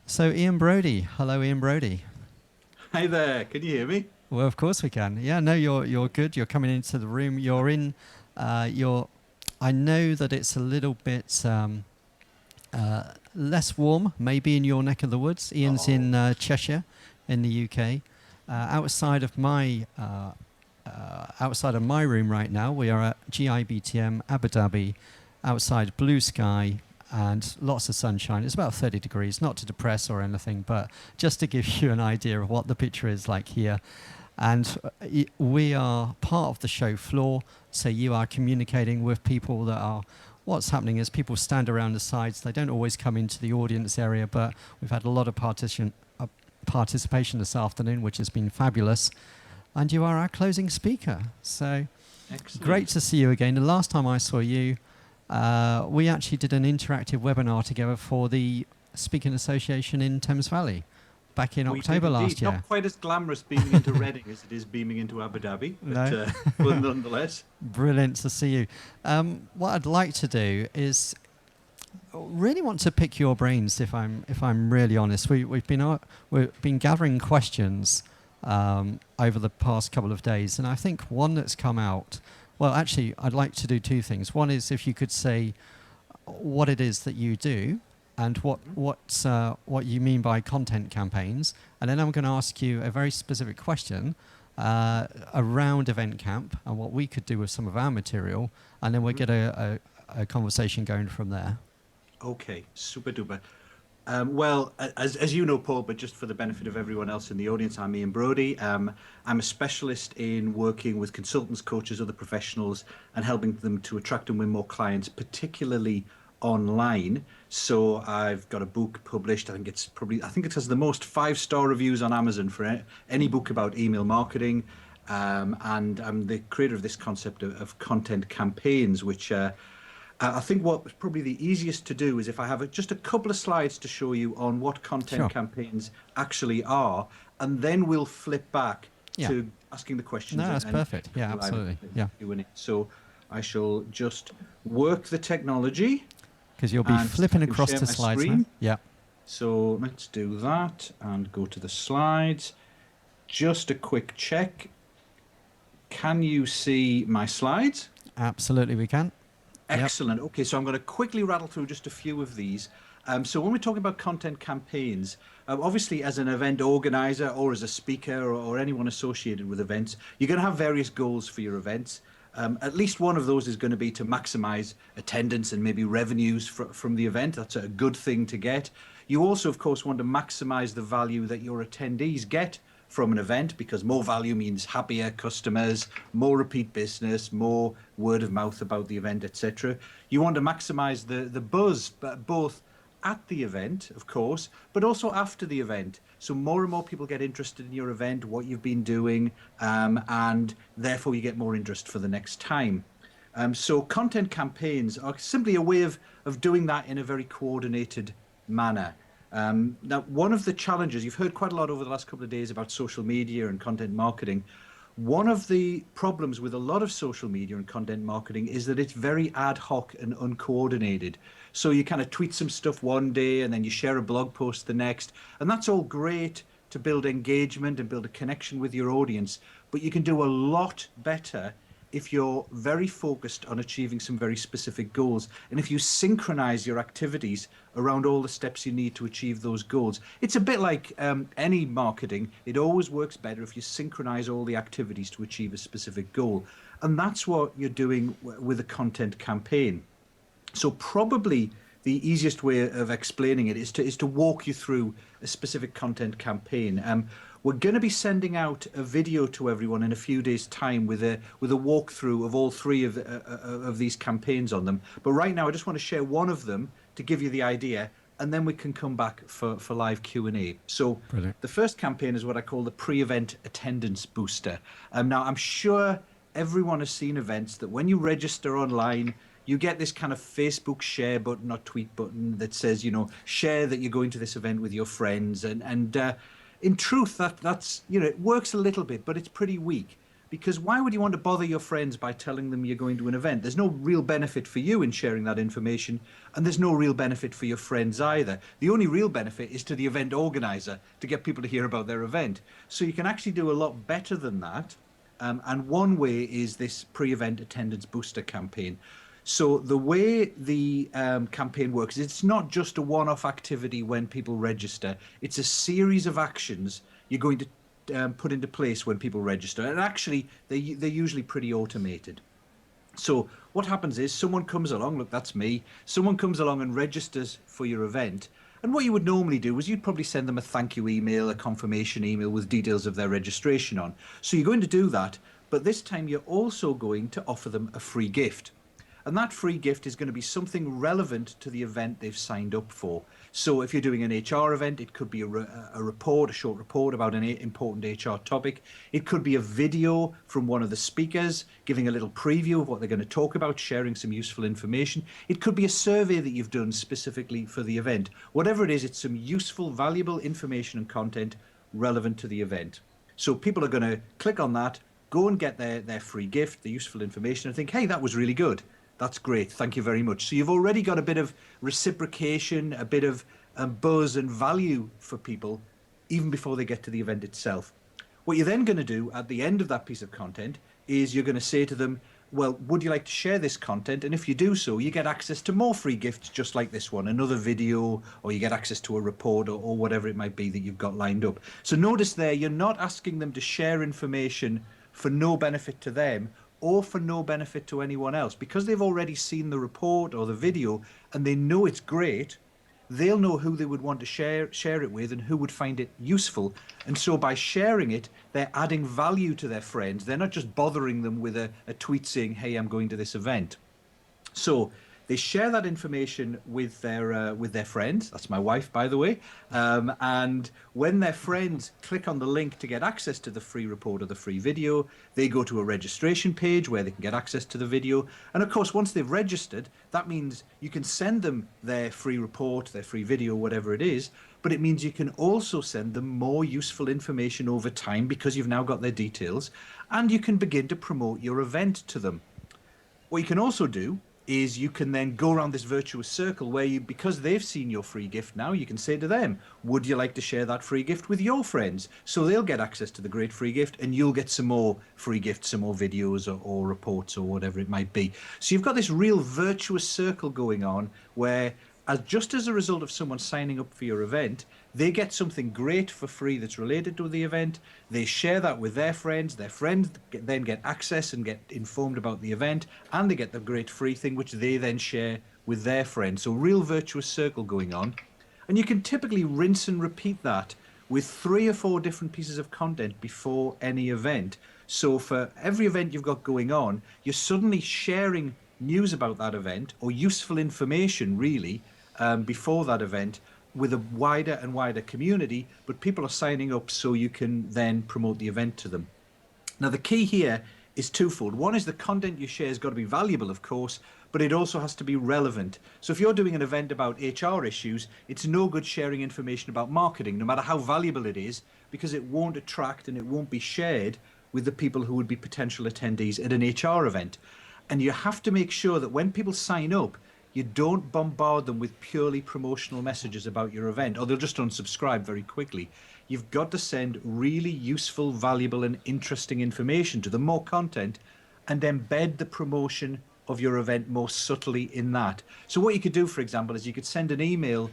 So Ian Brodie, hello Ian Brodie. Hi there, can you hear me? Well, of course we can. Yeah, no, you're good. You're coming into the room. You're in. You're. I know that it's a little bit less warm, maybe in your neck of the woods. Ian's Oh, in Cheshire, in the UK. Outside of my room right now, we are at GIBTM Abu Dhabi, outside blue sky and lots of sunshine. It's about 30 degrees, not to depress or anything, but just to give you an idea of what the picture is like here. And we are part of the show floor, so you are communicating with people that are. What's happening is people stand around the sides. They don't always come into the audience area, but we've had a lot of participation this afternoon, which has been fabulous. And you are our closing speaker. So great excellent. to see you again. The last time I saw you, we actually did an interactive webinar together for the Speaking Association in Thames Valley back in We did October last indeed. year. Not quite as glamorous beaming into Reading as it is beaming into Abu Dhabi, but, No, but nonetheless. brilliant to see you. What I'd like to do is really want to pick your brains. If I'm really honest, we've been gathering questions over the past couple of days, and I think one that's come out. Well, actually, I'd like to do two things. One is if you could say what it is that you do and what you mean by content campaigns, and then I'm going to ask you a very specific question around Event Camp and what we could do with some of our material, and then we'll get a conversation going from there. Okay, super duper. Well, as you know, Paul, but just for the benefit of everyone else in the audience, I'm Ian Brodie. I'm a specialist in working with consultants, coaches, other professionals, and helping them to attract and win more clients, particularly online. So I've got a book published. I think it has the most five-star reviews on Amazon for any book about email marketing. And I'm the creator of this concept of content campaigns, which I think what's probably the easiest to do is if I have just a couple of slides to show you on what content Sure. campaigns actually are, and then we'll flip back Yeah. to asking the questions No, that's and perfect. Yeah, absolutely. Yeah. Q&A. So I shall just work the technology, Because you'll be and I flipping can across share the my slides now. screen. Yeah. So let's do that and go to the slides. Just a quick check. Can you see my slides? Absolutely, we can. Yep. Excellent. Okay, so I'm going to quickly rattle through just a few of these. So when we're talking about content campaigns, obviously as an event organizer or as a speaker or anyone associated with events, you're going to have various goals for your events. At least one of those is going to be to maximize attendance and maybe revenues from the event. That's a good thing to get. You also, of course, want to maximize the value that your attendees get from an event, because more value means happier customers, more repeat business, more word of mouth about the event, etc. You want to maximize the buzz, both at the event, of course, but also after the event. So more and more people get interested in your event, what you've been doing, and therefore you get more interest for the next time. So content campaigns are simply a way of doing that in a very coordinated manner. Now, one of the challenges, you've heard quite a lot over the last couple of days about social media and content marketing. One of the problems with a lot of social media and content marketing is that it's very ad hoc and uncoordinated. So you kind of tweet some stuff one day and then you share a blog post the next. And that's all great to build engagement and build a connection with your audience. But you can do a lot better if you're very focused on achieving some very specific goals, and if you synchronize your activities around all the steps you need to achieve those goals. It's a bit like any marketing. It always works better if you synchronize all the activities to achieve a specific goal. And that's what you're doing with a content campaign. So probably the easiest way of explaining it is to walk you through a specific content campaign. We're going to be sending out a video to everyone in a few days' time with a walkthrough of all three of these campaigns on them. But right now, I just want to share one of them to give you the idea, and then we can come back for live Q&A. So Brilliant. the first campaign is what I call the pre-event attendance booster. Now, I'm sure everyone has seen events that when you register online, you get this kind of Facebook share button or tweet button that says, share that you're going to this event with your friends. And in truth, that's, it works a little bit, but it's pretty weak. because why would you want to bother your friends by telling them you're going to an event? There's no real benefit for you in sharing that information, and there's no real benefit for your friends either. The only real benefit is to the event organizer to get people to hear about their event. So you can actually do a lot better than that. And one way is this pre-event attendance booster campaign. So the way the campaign works is it's not just a one-off activity when people register. It's a series of actions you're going to put into place when people register. And actually, they're usually pretty automated. So what happens is someone comes along, look, that's me. Someone comes along and registers for your event. And what you would normally do is you'd probably send them a thank you email, a confirmation email with details of their registration on. So you're going to do that, but this time you're also going to offer them a free gift. And that free gift is going to be something relevant to the event they've signed up for. So if you're doing an HR event, it could be a report, a short report about an important HR topic. It could be a video from one of the speakers giving a little preview of what they're going to talk about, sharing some useful information. It could be a survey that you've done specifically for the event. Whatever it is, it's some useful, valuable information and content relevant to the event. So people are going to click on that, go and get their free gift, the useful information, and think, hey, that was really good. That's great. Thank you very much. So you've already got a bit of reciprocation, a bit of buzz and value for people even before they get to the event itself. What you're then going to do at the end of that piece of content is you're going to say to them, well, would you like to share this content? And if you do so, you get access to more free gifts just like this one, another video, or you get access to a report or whatever it might be that you've got lined up. So notice there, you're not asking them to share information for no benefit to them or for no benefit to anyone else. Because they've already seen the report or the video and they know it's great, they'll know who they would want to share it with and who would find it useful. And so by sharing it, they're adding value to their friends. They're not just bothering them with a tweet saying, hey, I'm going to this event. So they share that information with their friends. That's my wife, by the way. And when their friends click on the link to get access to the free report or the free video, they go to a registration page where they can get access to the video. And of course, once they've registered, that means you can send them their free report, their free video, whatever it is. But it means you can also send them more useful information over time because you've now got their details, and you can begin to promote your event to them. What you can also do is you can then go around this virtuous circle where you, because they've seen your free gift now, you can say to them, would you like to share that free gift with your friends? So they'll get access to the great free gift and you'll get some more free gifts, some more videos or reports or whatever it might be. So you've got this real virtuous circle going on where just as a result of someone signing up for your event, they get something great for free that's related to the event. They share that with their friends. Their friends then get access and get informed about the event, and they get the great free thing, which they then share with their friends. So real virtuous circle going on. And you can typically rinse and repeat that with 3 or 4 different pieces of content before any event. So for every event you've got going on, you're suddenly sharing news about that event or useful information, really, before that event with a wider and wider community, but people are signing up so you can then promote the event to them. Now, the key here is twofold. One is the content you share has got to be valuable, of course, but it also has to be relevant. So if you're doing an event about HR issues, it's no good sharing information about marketing, no matter how valuable it is, because it won't attract and it won't be shared with the people who would be potential attendees at an HR event. And you have to make sure that when people sign up, you don't bombard them with purely promotional messages about your event, or they'll just unsubscribe very quickly. You've got to send really useful, valuable, and interesting information to them, more content, and embed the promotion of your event more subtly in that. So what you could do, for example, is you could send an email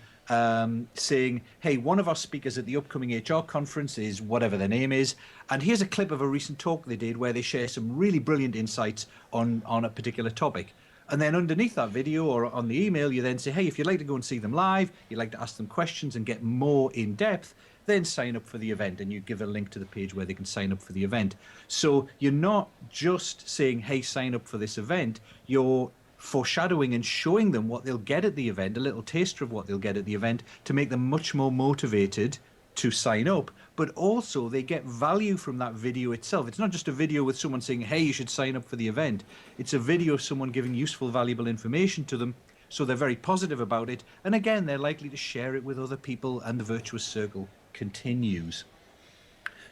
saying, hey, one of our speakers at the upcoming HR conference is whatever their name is, and here's a clip of a recent talk they did where they share some really brilliant insights on a particular topic. And then underneath that video or on the email, you then say, hey, if you'd like to go and see them live, you'd like to ask them questions and get more in depth, then sign up for the event. And you give a link to the page where they can sign up for the event. So you're not just saying, hey, sign up for this event. You're foreshadowing and showing them what they'll get at the event, a little taster of what they'll get at the event to make them much more motivated to sign up, but also they get value from that video itself. It's not just a video with someone saying, hey, you should sign up for the event. It's a video of someone giving useful, valuable information to them, so they're very positive about it. And again, they're likely to share it with other people, and the virtuous circle continues.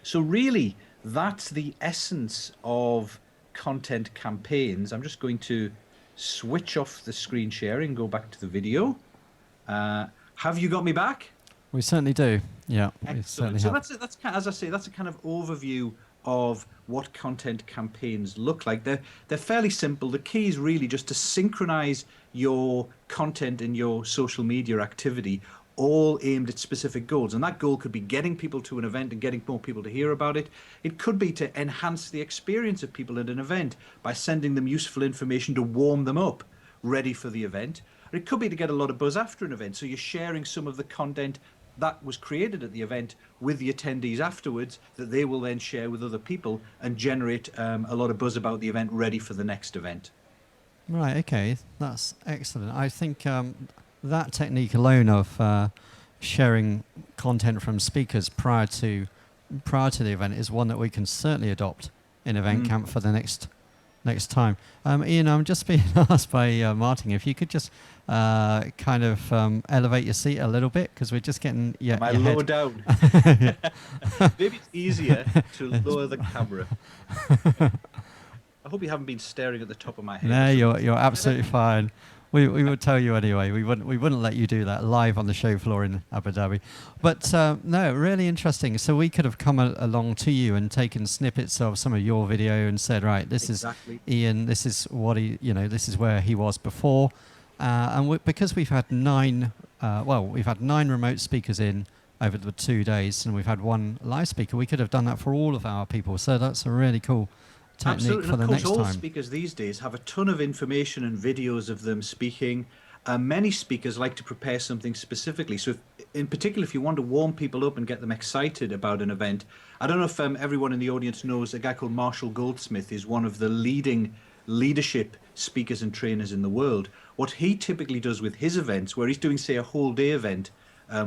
So really, that's the essence of content campaigns. I'm just going to switch off the screen sharing, go back to the video. Have you got me back? We certainly do. Yeah, we Excellent. certainly So have. that's as I say, that's a kind of overview of what content campaigns look like. They're fairly simple. The key is really just to synchronize your content and your social media activity, all aimed at specific goals. And that goal could be getting people to an event and getting more people to hear about it. It could be to enhance the experience of people at an event by sending them useful information to warm them up, ready for the event. Or it could be to get a lot of buzz after an event. So you're sharing some of the content that was created at the event with the attendees afterwards that they will then share with other people and generate a lot of buzz about the event ready for the next event. Right, okay, that's excellent. I think that technique alone of sharing content from speakers prior to the event is one that we can certainly adopt in Event Camp for the next time. Ian, I'm just being asked by Martin if you could just kind of elevate your seat a little bit, because we're just getting Am I your low head. down? Maybe it's easier to lower the camera. I hope you haven't been staring at the top of my head. No, you're absolutely fine. We would tell you anyway. We wouldn't let you do that live on the show floor in Abu Dhabi. But no, really interesting. So we could have come along to you and taken snippets of some of your video and said, right, this Exactly. is Ian. This is what this is where he was before. And because we've had nine remote speakers in over the 2 days, and we've had one live speaker, we could have done that for all of our people. So that's a really cool technique Absolutely. for And the of course, next all time. speakers these days have a ton of information and videos of them speaking. Many speakers like to prepare something specifically. So, in particular, if you want to warm people up and get them excited about an event, I don't know if everyone in the audience knows a guy called Marshall Goldsmith is one of the leading leadership speakers and trainers in the world. What he typically does with his events, where he's doing, say, a whole day event,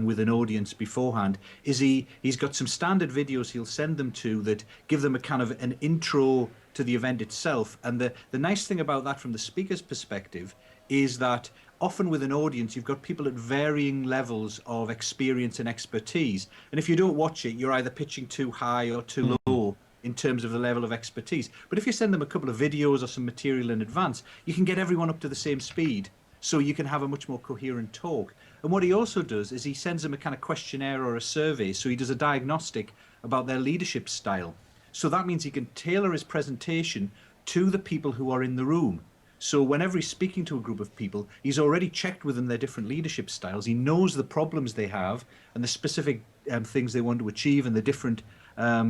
with an audience beforehand, is he's got some standard videos he'll send them to that give them a kind of an intro to the event itself. And the nice thing about that from the speaker's perspective is that often with an audience, you've got people at varying levels of experience and expertise. And if you don't watch it, you're either pitching too high or too low in terms of the level of expertise. But if you send them a couple of videos or some material in advance, you can get everyone up to the same speed. So you can have a much more coherent talk. And what he also does is he sends them a kind of questionnaire or a survey. So he does a diagnostic about their leadership style. So that means he can tailor his presentation to the people who are in the room. So whenever he's speaking to a group of people, he's already checked with them their different leadership styles. He knows the problems they have and the specific things they want to achieve and the different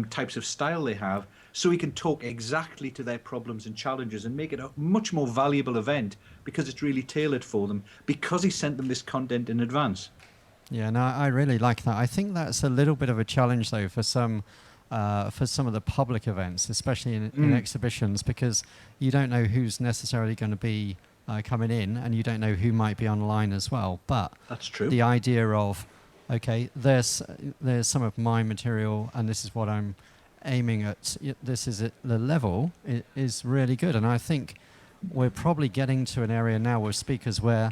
types of style they have. So he can talk exactly to their problems and challenges and make it a much more valuable event because it's really tailored for them, because he sent them this content in advance. Yeah, no, I really like that. I think that's a little bit of a challenge, though, for some of the public events, especially in exhibitions, because you don't know who's necessarily going to be coming in, and you don't know who might be online as well. But That's true. the idea of, okay, there's some of my material, and this is what I'm aiming at. This is at the level is really good, and I think we're probably getting to an area now with speakers where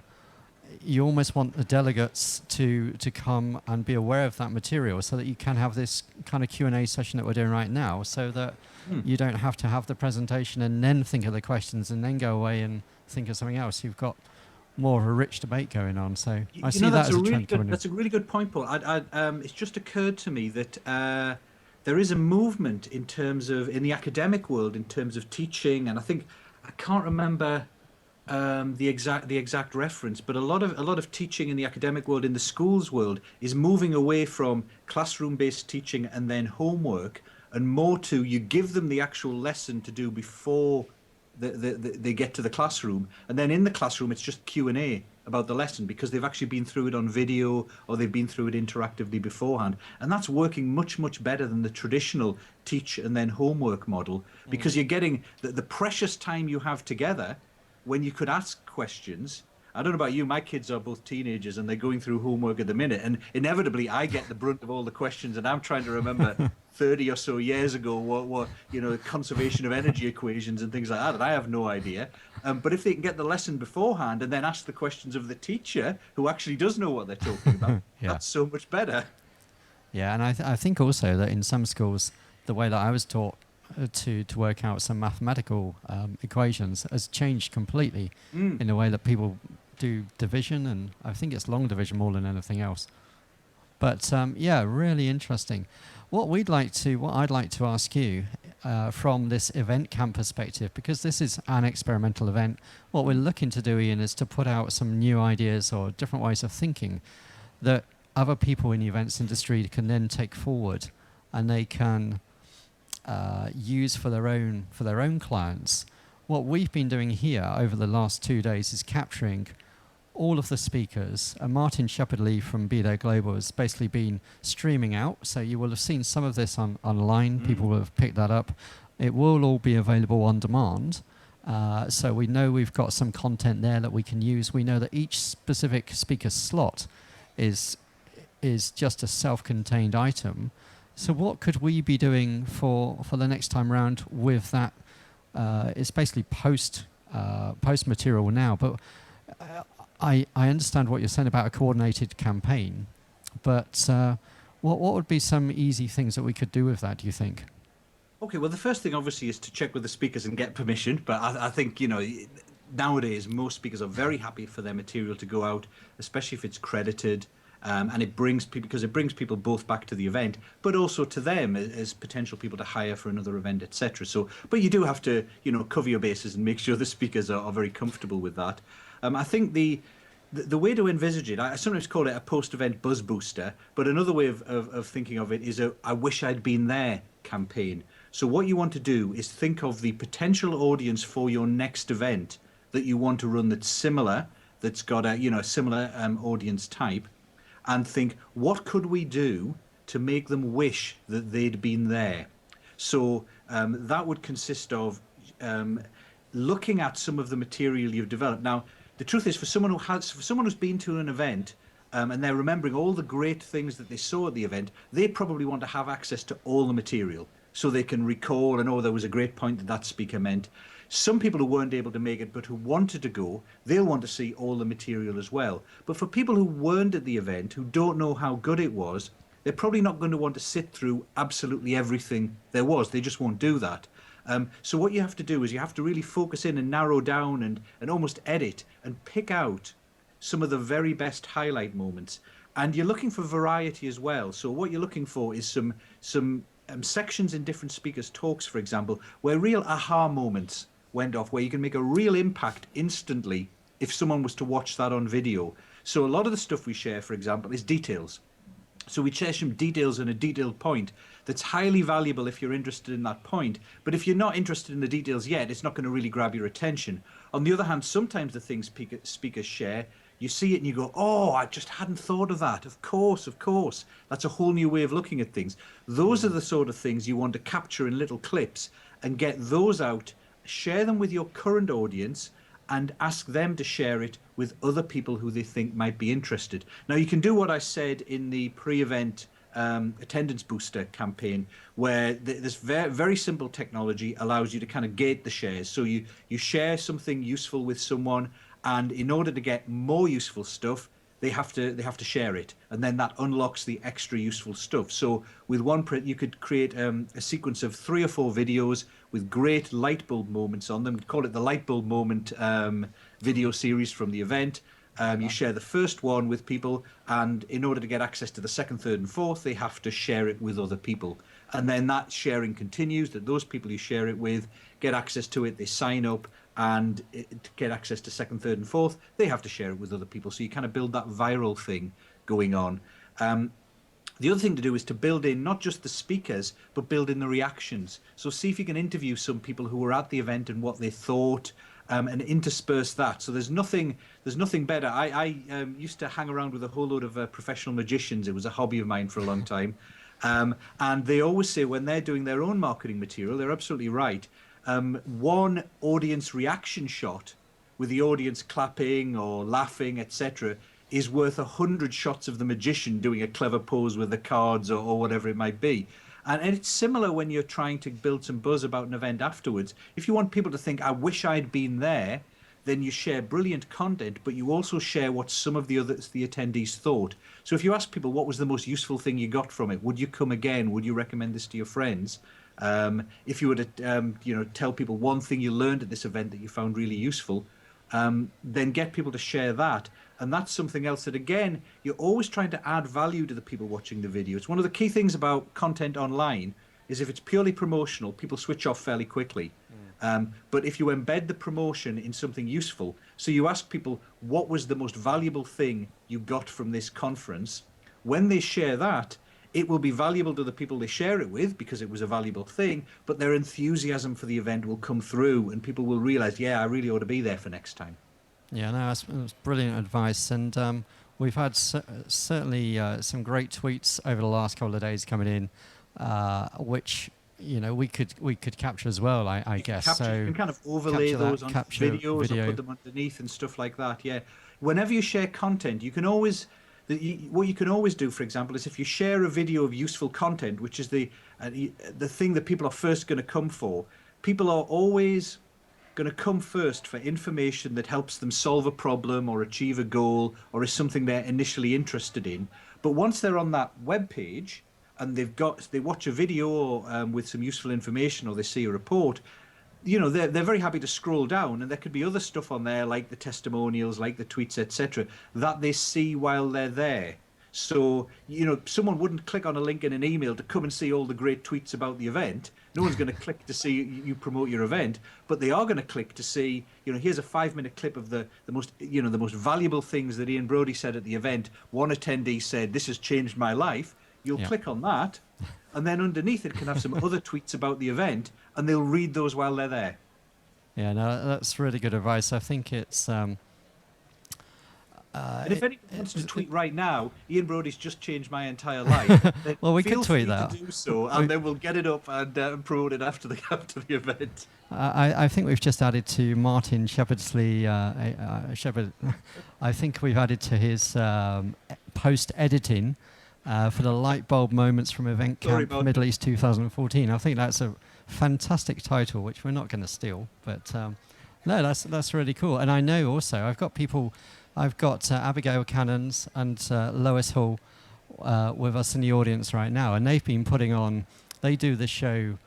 you almost want the delegates to come and be aware of that material, so that you can have this kind of Q&A session that we're doing right now, so that you don't have to have the presentation and then think of the questions and then go away and think of something else. You've got more of a rich debate going on. So I see that as a trend coming in. That's a really good point, Paul. It's just occurred to me that there is a movement in the academic world in terms of teaching, and I can't remember the exact reference, but a lot of teaching in the academic world, in the schools world, is moving away from classroom-based teaching and then homework, and more to you give them the actual lesson to do before they get to the classroom, and then in the classroom it's just Q&A about the lesson because they've actually been through it on video or they've been through it interactively beforehand, and that's working much better than the traditional teach and then homework model, because you're getting the precious time you have together when you could ask questions. I don't know about you, my kids are both teenagers and they're going through homework at the minute, and inevitably I get the brunt of all the questions, and I'm trying to remember 30 or so years ago what conservation of energy equations and things like that, and I have no idea. But if they can get the lesson beforehand and then ask the questions of the teacher who actually does know what they're talking about, Yeah. that's so much better. Yeah, and I think also that in some schools the way that I was taught to work out some mathematical equations has changed completely in the way that people do division, and I think it's long division more than anything else. But yeah, really interesting. What I'd like to ask you from this event camp perspective, because this is an experimental event, what we're looking to do, Ian, is to put out some new ideas or different ways of thinking that other people in the events industry can then take forward, and they can use for their own clients. What we've been doing here over the last 2 days is capturing all of the speakers. Martin Shepherd-Lee from Be There Global has basically been streaming out, so you will have seen some of this online. People will have picked that up. It will all be available on demand. So we know we've got some content there that we can use. We know that each specific speaker slot is just a self-contained item. So what could we be doing for the next time round with that? It's basically post material now, but I understand what you're saying about a coordinated campaign, but what would be some easy things that we could do with that, do you think? Okay, well, the first thing obviously is to check with the speakers and get permission. But I think, nowadays most speakers are very happy for their material to go out, especially if it's credited. And it brings people both back to the event, but also to them as potential people to hire for another event, etc. So, but you do have to, cover your bases and make sure the speakers are very comfortable with that. I think the way to envisage it, I sometimes call it a post-event buzz booster, but another way of thinking of it is a "I wish I'd been there" campaign. So what you want to do is think of the potential audience for your next event that you want to run that's similar, that's got a similar audience type, and think, what could we do to make them wish that they'd been there? So that would consist of looking at some of the material you've developed. Now, the truth is, for someone who's been to an event and they're remembering all the great things that they saw at the event, they probably want to have access to all the material so they can recall and, oh, there was a great point that speaker meant. Some people who weren't able to make it but who wanted to go, they'll want to see all the material as well. But for people who weren't at the event, who don't know how good it was, they're probably not going to want to sit through absolutely everything there was. They just won't do that. So what you have to do is you have to really focus in and narrow down and almost edit and pick out some of the very best highlight moments. And you're looking for variety as well. So what you're looking for is some sections in different speakers' talks, for example, where real aha moments went off, where you can make a real impact instantly if someone was to watch that on video. So a lot of the stuff we share, for example, is details. So we share some details and a detailed point that's highly valuable if you're interested in that point. But if you're not interested in the details yet, it's not going to really grab your attention. On the other hand, sometimes the things speakers share, you see it and you go, oh, I just hadn't thought of that. Of course. That's a whole new way of looking at things. Those are the sort of things you want to capture in little clips and get those out, share them with your current audience, and ask them to share it with other people who they think might be interested. Now, you can do what I said in the pre-event attendance booster campaign, where this very simple technology allows you to kind of gate the shares. So you share something useful with someone, and in order to get more useful stuff, they have to share it, and then that unlocks the extra useful stuff. So with one print, you could create a sequence of 3 or 4 videos with great light bulb moments on them. Call it the light bulb moment video series from the event. You share the first one with people, and in order to get access to the second, third, and fourth, they have to share it with other people. And then that sharing continues, that those people you share it with get access to it, they sign up, and to get access to second, third, and fourth, they have to share it with other people. So you kind of build that viral thing going on. The other thing to do is to build in not just the speakers, but build in the reactions. So see if you can interview some people who were at the event and what they thought, and intersperse that. So there's nothing better. I used to hang around with a whole load of professional magicians. It was a hobby of mine for a long time. And they always say when they're doing their own marketing material, they're absolutely right. One audience reaction shot with the audience clapping or laughing, etc., is worth 100 shots of the magician doing a clever pose with the cards or whatever it might be. And it's similar when you're trying to build some buzz about an event afterwards. If you want people to think, I wish I'd been there, then you share brilliant content, but you also share what some of the attendees thought. So if you ask people what was the most useful thing you got from it, would you come again? Would you recommend this to your friends? If you were to tell people one thing you learned at this event that you found really useful, then get people to share that. And that's something else that, again, you're always trying to add value to the people watching the video. It's one of the key things about content online is if it's purely promotional, people switch off fairly quickly. But if you embed the promotion in something useful, so you ask people, what was the most valuable thing you got from this conference? When they share that, it will be valuable to the people they share it with because it was a valuable thing, but their enthusiasm for the event will come through and people will realize, yeah, I really ought to be there for next time. Yeah, no, that's brilliant advice. And we've had certainly some great tweets over the last couple of days coming in, which we could capture as well, I guess. So you can kind of overlay those on videos or put them underneath and stuff like that. Yeah, whenever you share content, you can always. What you can always do, for example, is if you share a video of useful content, which is the thing that people are first going to come for. People are always going to come first for information that helps them solve a problem or achieve a goal or is something they're initially interested in. But once they're on that web page and they watch a video with some useful information or they see a report, they're very happy to scroll down, and there could be other stuff on there like the testimonials, like the tweets, etc., that they see while they're there. So, someone wouldn't click on a link in an email to come and see all the great tweets about the event. No one's going to click to see you promote your event, but they are going to click to see, here's a 5-minute clip of the most valuable things that Ian Brodie said at the event. One attendee said, "This has changed my life." You'll click on that, and then underneath it can have some other tweets about the event, and they'll read those while they're there. Yeah, no, that's really good advice. I think it's... and if anyone wants to tweet right now, Ian Brodie's just changed my entire life. Well, we can tweet that. To do so, and then we'll get it up and promote it after the event. I think we've just added to Martin Shepherdsley. Shepherd. I think we've added to his post editing. For the light bulb moments from Event Camp Middle East 2014. I think that's a fantastic title, which we're not going to steal. But no, that's really cool. And I know also I've got Abigail Cannons and Lois Hall with us in the audience right now, and they've been putting on. They do the show.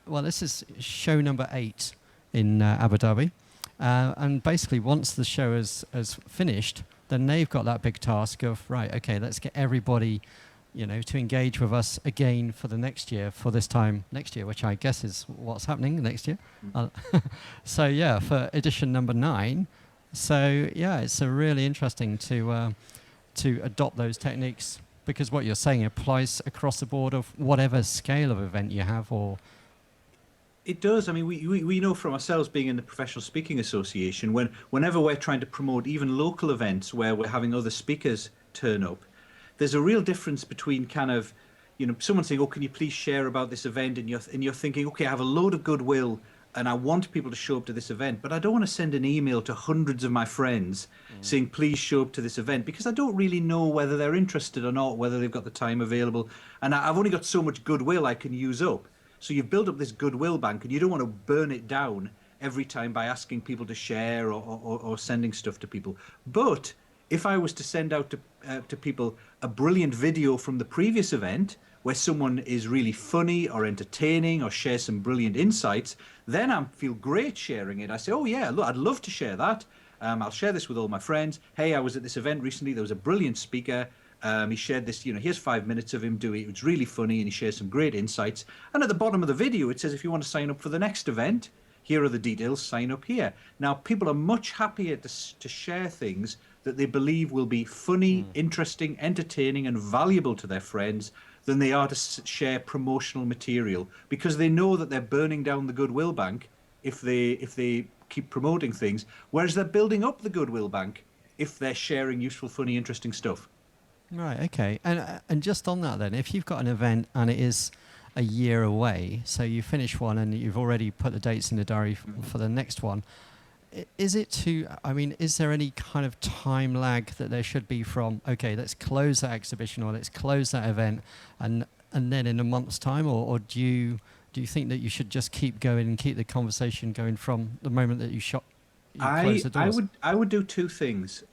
This is show number 8 in Abu Dhabi, and basically once the show is finished, then they've got that big task of, right, okay, let's get everybody, to engage with us again for the next year, for this time next year, which I guess is what's happening next year. So, yeah, for edition number 9. So, yeah, it's really interesting to adopt those techniques, because what you're saying applies across the board of whatever scale of event you have or... It does. I mean, we know from ourselves being in the Professional Speaking Association, whenever we're trying to promote even local events where we're having other speakers turn up, there's a real difference between kind of, someone saying, "Oh, can you please share about this event?" and you're thinking, "Okay, I have a load of goodwill and I want people to show up to this event, but I don't want to send an email to hundreds of my friends saying, please show up to this event, because I don't really know whether they're interested or not, whether they've got the time available, and I've only got so much goodwill I can use up." So you've built up this goodwill bank, and you don't want to burn it down every time by asking people to share or sending stuff to people. But if I was to send out to people a brilliant video from the previous event where someone is really funny or entertaining or shares some brilliant insights, then I feel great sharing it. I say, "Oh yeah, look, I'd love to share that. I'll share this with all my friends. Hey, I was at this event recently. There was a brilliant speaker. He shared this, here's 5 minutes of him doing it. It's really funny, and he shares some great insights." And at the bottom of the video, it says, "If you want to sign up for the next event, here are the details, sign up here." Now, people are much happier to share things that they believe will be funny, interesting, entertaining, and valuable to their friends than they are to share promotional material, because they know that they're burning down the goodwill bank if they keep promoting things, whereas they're building up the goodwill bank if they're sharing useful, funny, interesting stuff. Right, okay. And just on that then, if you've got an event and it is a year away, so you finish one and you've already put the dates in the diary for the next one, is there any kind of time lag that there should be from, okay, let's close that exhibition or let's close that event and then in a month's time, or do you think that you should just keep going and keep the conversation going from the moment that you you close the doors? I would do two things,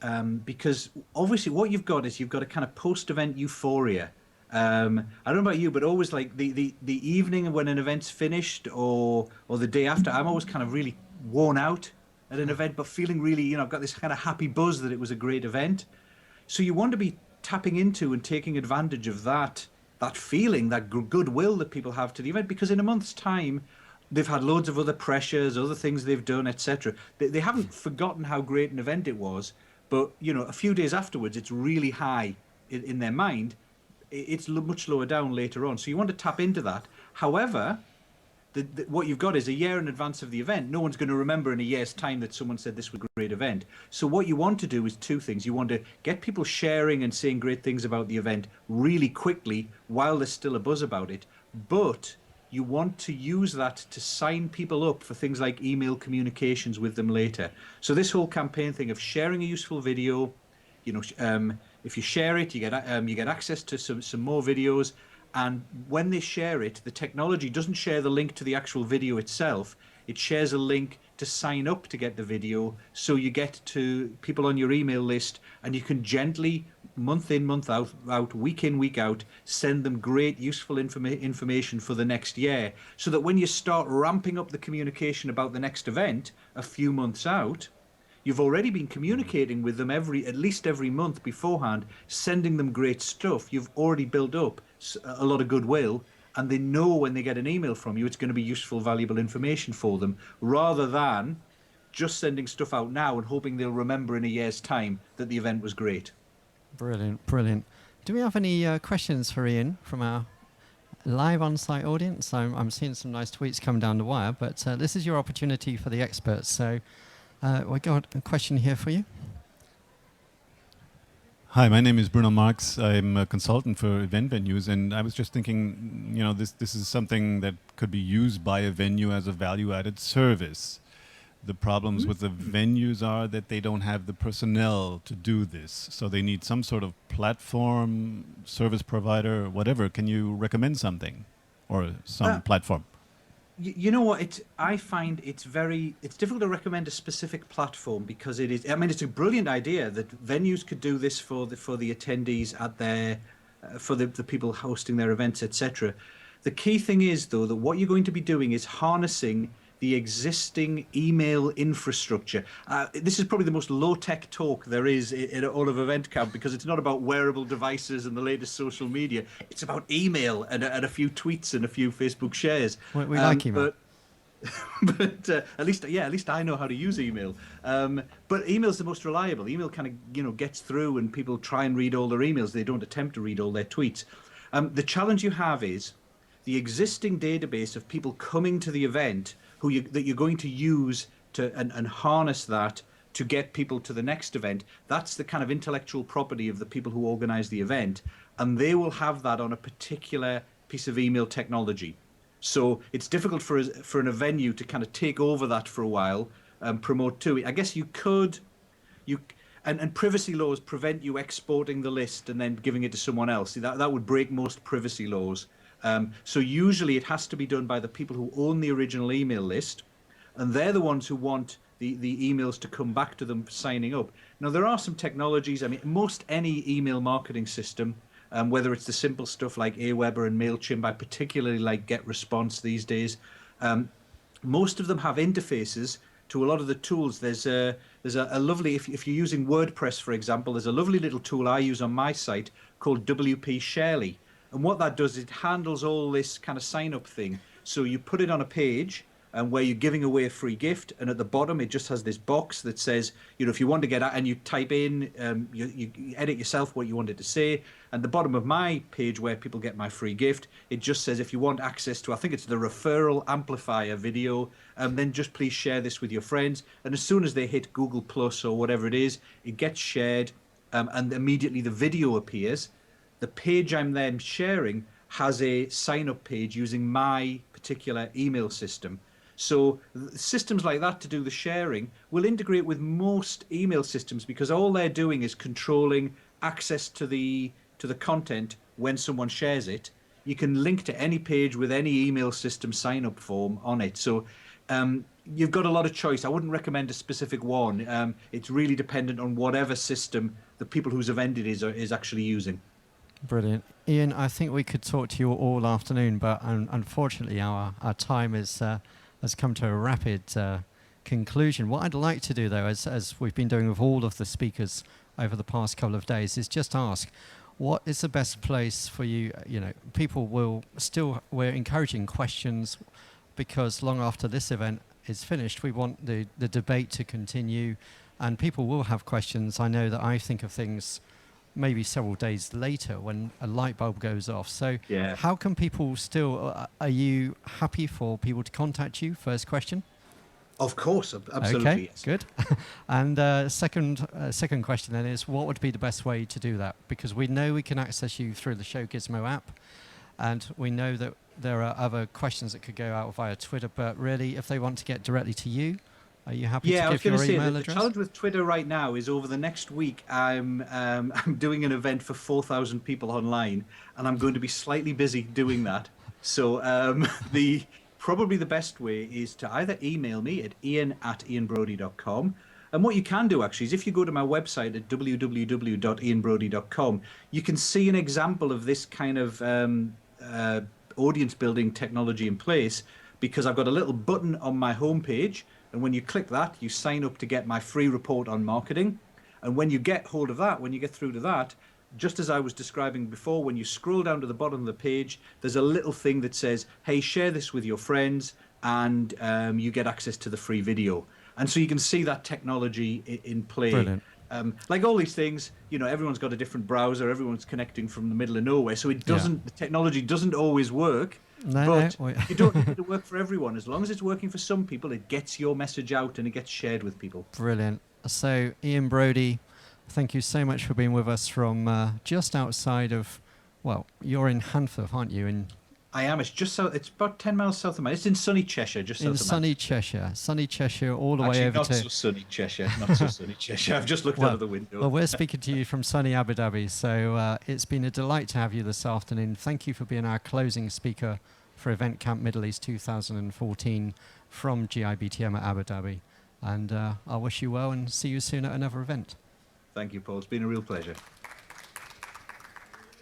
because obviously what you've got is you've got a kind of post-event euphoria. I don't know about you, but always like the evening when an event's finished, or the day after, I'm always kind of really worn out at an event, but feeling really, I've got this kind of happy buzz that it was a great event. So you want to be tapping into and taking advantage of that feeling, that goodwill that people have to the event, because in a month's time, they've had loads of other pressures, other things they've done, etc. They haven't forgotten how great an event it was, but a few days afterwards, it's really high in their mind. It's much lower down later on. So you want to tap into that. However, what you've got is a year in advance of the event. No one's going to remember in a year's time that someone said this was a great event. So what you want to do is two things. You want to get people sharing and saying great things about the event really quickly while there's still a buzz about it. But you want to use that to sign people up for things like email communications with them later. So this whole campaign thing of sharing a useful video, if you share it, you get access to some more videos. And when they share it, the technology doesn't share the link to the actual video itself. It shares a link to sign up to get the video. So you get to people on your email list, and you can gently, month in, month out, week in, week out, send them great, useful information for the next year. So that when you start ramping up the communication about the next event a few months out, you've already been communicating with them at least every month beforehand, sending them great stuff. You've already built up a lot of goodwill, and they know when they get an email from you, it's going to be useful, valuable information for them, rather than just sending stuff out now and hoping they'll remember in a year's time that the event was great. Brilliant, brilliant. Do we have any questions for Ian from our live on-site audience? I'm seeing some nice tweets come down the wire, but this is your opportunity for the experts. So we got a question here for you. Hi, my name is Bruno Marx. I'm a consultant for event venues, and I was just thinking, this is something that could be used by a venue as a value-added service. The problems with the venues are that they don't have the personnel to do this, so they need some sort of platform, service provider, whatever. Can you recommend something or some platform? You know what? I find it's difficult to recommend a specific platform, because it is. I mean, it's a brilliant idea that venues could do this for the attendees at their, for the people hosting their events, etc. The key thing is, though, that what you're going to be doing is harnessing the existing email infrastructure. This is probably the most low-tech talk there is in all of Event Camp, because it's not about wearable devices and the latest social media. It's about email and a few tweets and a few Facebook shares. We like email. But at least I know how to use email. But email's the most reliable. Email kind of gets through, and people try and read all their emails. They don't attempt to read all their tweets. The challenge you have is the existing database of people coming to the event that you're going to use and harness that to get people to the next event. That's the kind of intellectual property of the people who organize the event, and they will have that on a particular piece of email technology. So it's difficult for a venue to kind of take over that for a while and promote to it. I guess you could, and privacy laws prevent you exporting the list and then giving it to someone else. That would break most privacy laws. So usually it has to be done by the people who own the original email list, and they're the ones who want the emails to come back to them for signing up. Now, there are some technologies. I mean, most any email marketing system, whether it's the simple stuff like Aweber and MailChimp, I particularly like GetResponse these days. Most of them have interfaces to a lot of the tools. There's a lovely, if you're using WordPress, for example, there's a lovely little tool I use on my site called WP Sharely. And what that does is it handles all this kind of sign-up thing. So you put it on a page where you're giving away a free gift, and at the bottom it just has this box that says, if you want to get out, and you type in, you edit yourself what you wanted to say. And the bottom of my page where people get my free gift, it just says, if you want access to, I think it's the referral amplifier video, then just please share this with your friends. And as soon as they hit Google Plus or whatever it is, it gets shared, and immediately the video appears. The page I'm then sharing has a sign-up page using my particular email system. So systems like that to do the sharing will integrate with most email systems, because all they're doing is controlling access to the content when someone shares it. You can link to any page with any email system sign-up form on it. So you've got a lot of choice. I wouldn't recommend a specific one. It's really dependent on whatever system the people whose event it is actually using. Brilliant. Ian, I think we could talk to you all afternoon, but unfortunately our time has come to a rapid conclusion. What I'd like to do, though, as we've been doing with all of the speakers over the past couple of days, is just ask, what is the best place for you? You know, people we're encouraging questions, because long after this event is finished, we want the debate to continue, and people will have questions. I know that I think of things maybe several days later when a light bulb goes off. So Yeah. how can people still, are you happy for people to contact you? First question. Of course, absolutely. Okay, Yes. good. And second question then is, what would be the best way to do that? Because we know we can access you through the Show Gizmo app, and we know that there are other questions that could go out via Twitter, but really, if they want to get directly to you, are you happy Yeah, I to was give going to your say email that the address? challenge with Twitter right now is over the next week, I'm doing an event for 4,000 people online, and I'm going to be slightly busy doing that. So probably the best way is to either email me at ian@ianbrodie.com. And what you can do actually is, if you go to my website at www.ianbrodie.com, you can see an example of this kind of audience building technology in place, because I've got a little button on my homepage. And when you click that, you sign up to get my free report on marketing. And when you get hold of that, when you get through to that, just as I was describing before, when you scroll down to the bottom of the page, there's a little thing that says, hey, share this with your friends, and you get access to the free video. And so you can see that technology in play. Brilliant. Like all these things, you know, everyone's got a different browser, everyone's connecting from the middle of nowhere. So the technology doesn't always work. But you don't need it to work for everyone. As long as it's working for some people, it gets your message out and it gets shared with people. Brilliant. So, Ian Brodie, thank you so much for being with us from just outside of, well, you're in Hanforth, aren't you? I am. It's just south. It's about 10 miles south of Manchester. It's in sunny Cheshire, just south of Manchester. Sunny Cheshire, all the Actually, way over not to. so sunny Cheshire. Not so sunny Cheshire. I've just looked out of the window. Well, we're speaking to you from sunny Abu Dhabi, so it's been a delight to have you this afternoon. Thank you for being our closing speaker for Event Camp Middle East 2014 from GIBTM at Abu Dhabi. And I wish you well and see you soon at another event. Thank you, Paul. It's been a real pleasure.